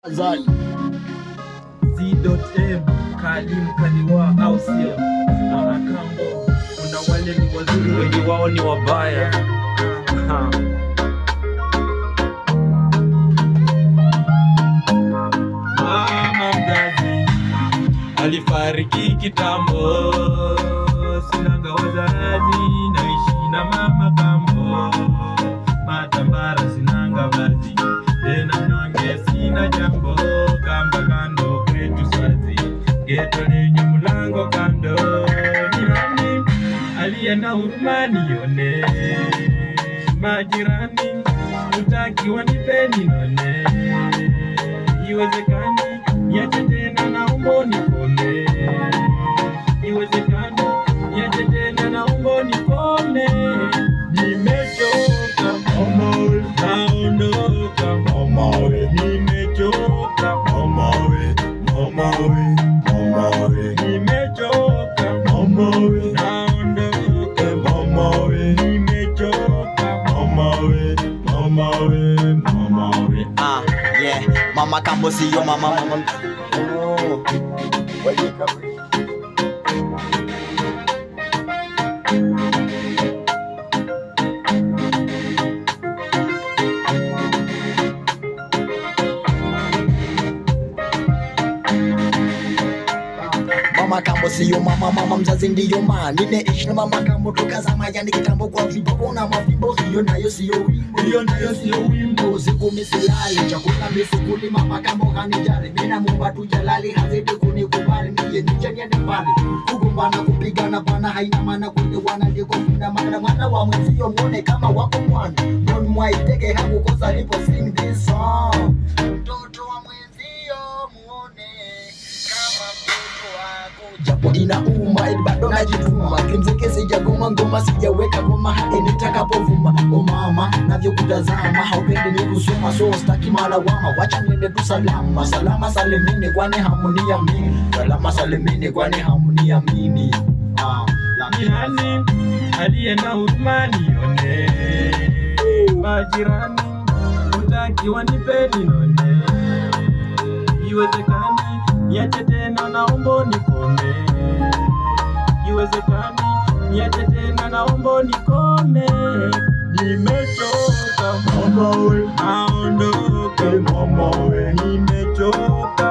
Z.M Kalim Kaliwa au sio? Kambo, kuna wale ni wazuri, wengi wao ni wabaya. Mama mzazi alifariki kitambo, sinanga wazazi, naishi na mama kambo. Matambara sinanga vazi, tena mnyonge sina jambo. Kamba kando kwetu sazi, geto lenye mlango kando. Ni nani aliye na huruma nione? Majirani utaki wanipeni none. Iwezekani niache tena naomba nikome. Iwezekani niache tena naomba nikome. Nimechoka mama we, naondoka mama we. Nimechoka mama we, mama we, mama we. Nimechoka mama we, naondoka mama we. Nimechoka mama we, mama we, mama we. Yeah, mama kambo siyo mama. Oh, mama kambo siyo mama mzazi ndiyo ninaishi na mama kambo toka zama yani kitambo kwa viboko na mafimbo. Hiyo nayo siyo wimbo, siku misilali chakula misikuli. Mama kambo kanijali, mina mumba tujalali, hazidi kunikubali nije niende mbali. Kugombana kupigana bana haina maana, kuelewana ndiko kuna maana. Mwana wa mwenzio muone kama wako mwana, don't mwaiteke hakukosa lipo sing this song. Mtoto wa mwenzio muone kama mtoto wako, japo inauma bado najituma. Kimziki sijagoma ngoma, sijaweka ngoma hadi nitakapovuma. O mama navyokutazama, haupendi ni kusoma, so staki malawama. Wacha niende tu salama, salama salimini kwani hamuniamini. Salama salimini kwani hamuniamini. Ni nani aliye na huruma nione? Majirani utaki wanipeni none. Iwezekani niache tena naomba nikome. Iwezekani niache tena naomba nikome. Nimechoka mama we, naondoka mama we. Nimechoka